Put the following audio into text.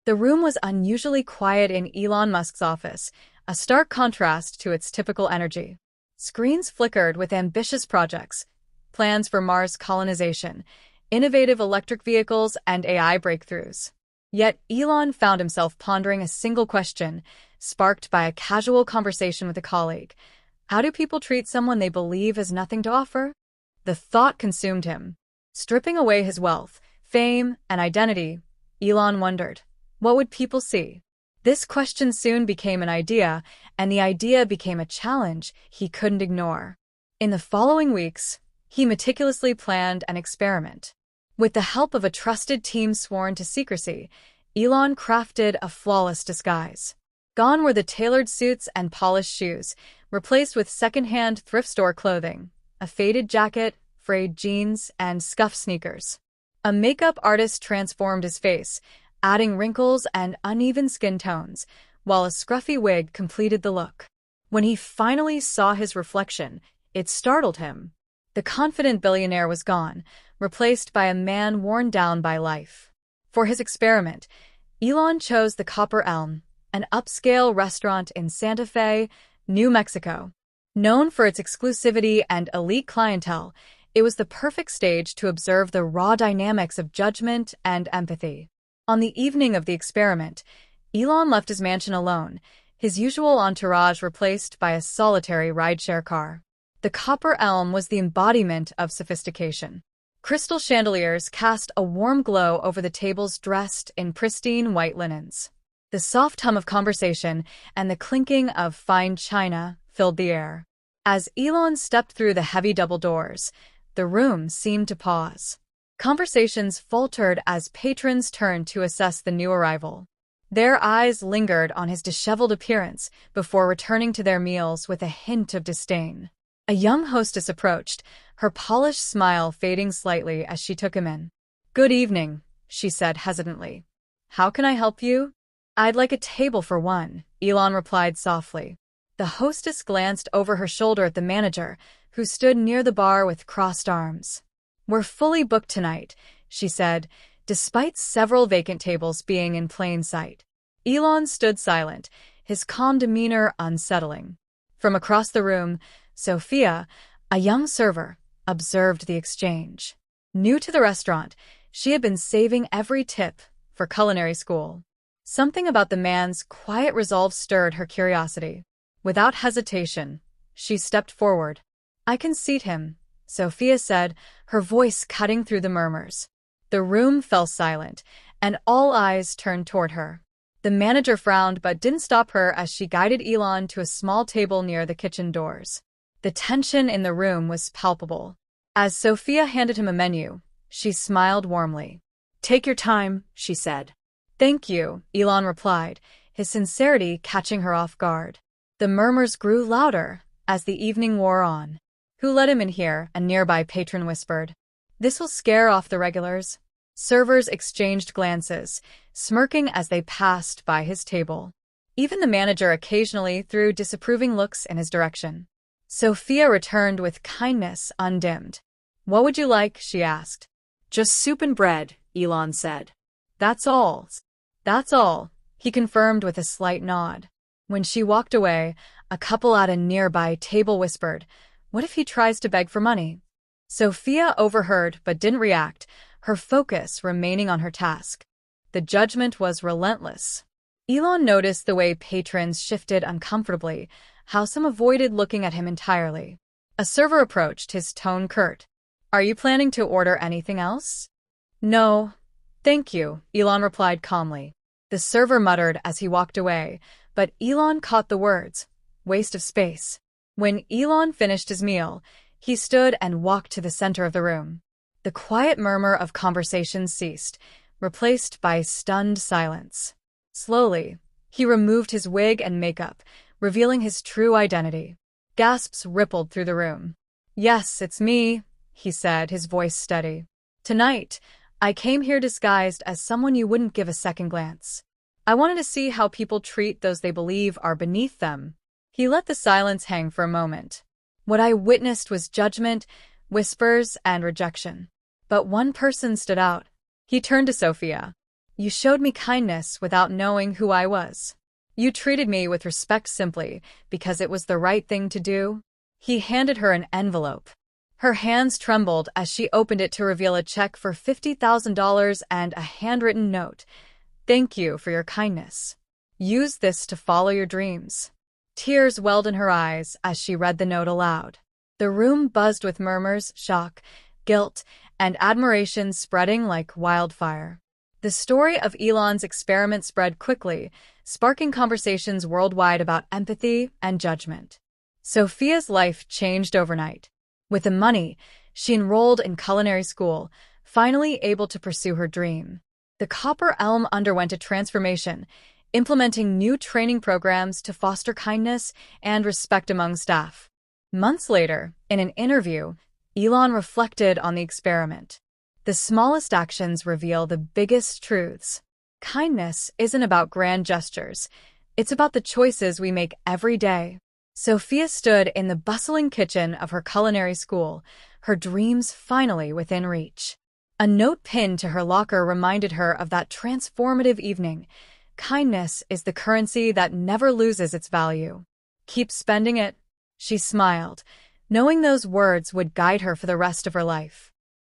The room was unusually quiet in Elon Musk's office, a stark contrast to its typical energy. Screens flickered with ambitious projects, plans for Mars colonization, innovative electric vehicles, and AI breakthroughs. Yet Elon found himself pondering a single question, sparked by a casual conversation with a colleague. How do people treat someone they believe has nothing to offer? The thought consumed him. Stripping away his wealth, fame, and identity, Elon wondered, what would people see? This question soon became an idea, and the idea became a challenge he couldn't ignore. In the following weeks, he meticulously planned an experiment. With the help of a trusted team sworn to secrecy, Elon crafted a flawless disguise. Gone were the tailored suits and polished shoes, replaced with second-hand thrift store clothing, a faded jacket, frayed jeans, and scuffed sneakers. A makeup artist transformed his face, adding wrinkles and uneven skin tones, while a scruffy wig completed the look. When he finally saw his reflection, it startled him. The confident billionaire was gone, replaced by a man worn down by life. For his experiment, Elon chose the Copper Elm, an upscale restaurant in Santa Fe, New Mexico. Known for its exclusivity and elite clientele, it was the perfect stage to observe the raw dynamics of judgment and empathy. On the evening of the experiment, Elon left his mansion alone, his usual entourage replaced by a solitary rideshare car. The Copper Elm was the embodiment of sophistication. Crystal chandeliers cast a warm glow over the tables dressed in pristine white linens. The soft hum of conversation and the clinking of fine china filled the air. As Elon stepped through the heavy double doors, the room seemed to pause. Conversations faltered as patrons turned to assess the new arrival. Their eyes lingered on his disheveled appearance before returning to their meals with a hint of disdain. A young hostess approached, her polished smile fading slightly as she took him in. "Good evening," she said hesitantly. "How can I help you?" "I'd like a table for one," Elon replied softly. The hostess glanced over her shoulder at the manager, who stood near the bar with crossed arms. "We're fully booked tonight," she said, despite several vacant tables being in plain sight. Elon stood silent, his calm demeanor unsettling. From across the room, Sophia, a young server, observed the exchange. New to the restaurant, she had been saving every tip for culinary school. Something about the man's quiet resolve stirred her curiosity. Without hesitation, she stepped forward. "I can seat him," Sophia said, her voice cutting through the murmurs. The room fell silent, and all eyes turned toward her. The manager frowned but didn't stop her as she guided Elon to a small table near the kitchen doors. The tension in the room was palpable. As Sophia handed him a menu, she smiled warmly. "Take your time," she said. "Thank you," Elon replied, his sincerity catching her off guard. The murmurs grew louder as the evening wore on. "Who let him in here?" a nearby patron whispered. "This will scare off the regulars." Servers exchanged glances, smirking as they passed by his table. Even the manager occasionally threw disapproving looks in his direction. Sophia returned with kindness undimmed. "What would you like?" she asked. "Just soup and bread," Elon said. "That's all." "That's all," he confirmed with a slight nod. When she walked away, a couple at a nearby table whispered, "What if he tries to beg for money?" Sophia overheard but didn't react, her focus remaining on her task. The judgment was relentless. Elon noticed the way patrons shifted uncomfortably, how some avoided looking at him entirely. A server approached, his tone curt. "Are you planning to order anything else?" "No, thank you," Elon replied calmly. The server muttered as he walked away, but Elon caught the words, "Waste of space." When Elon finished his meal, he stood and walked to the center of the room. The quiet murmur of conversation ceased, replaced by stunned silence. Slowly, he removed his wig and makeup, revealing his true identity. Gasps rippled through the room. "Yes, it's me," he said, his voice steady. "Tonight, I came here disguised as someone you wouldn't give a second glance. I wanted to see how people treat those they believe are beneath them." He let the silence hang for a moment. "What I witnessed was judgment, whispers, and rejection. But one person stood out." He turned to Sophia. You showed me kindness without knowing who I was. You treated me with respect simply because it was the right thing to do. He handed her an envelope. Her hands trembled as she opened it to reveal a check for $50,000 and a handwritten note. Thank you for your kindness. Use this to follow your dreams. Tears welled in her eyes as she read the note aloud. The room buzzed with murmurs, shock, guilt, and admiration spreading like wildfire. The story of Elon's experiment spread quickly, sparking conversations worldwide about empathy and judgment. Sophia's life changed overnight. With the money, she enrolled in culinary school, finally able to pursue her dream. The Copper Elm underwent a transformation, implementing new training programs to foster kindness and respect among staff. Months later, in an interview, Elon reflected on the experiment. The smallest actions reveal the biggest truths. Kindness isn't about grand gestures. It's about the choices we make every day. Sophia stood in the bustling kitchen of her culinary school, her dreams finally within reach. A note pinned to her locker reminded her of that transformative evening. Kindness is the currency that never loses its value. Keep spending it. She smiled, knowing those words would guide her for the rest of her life.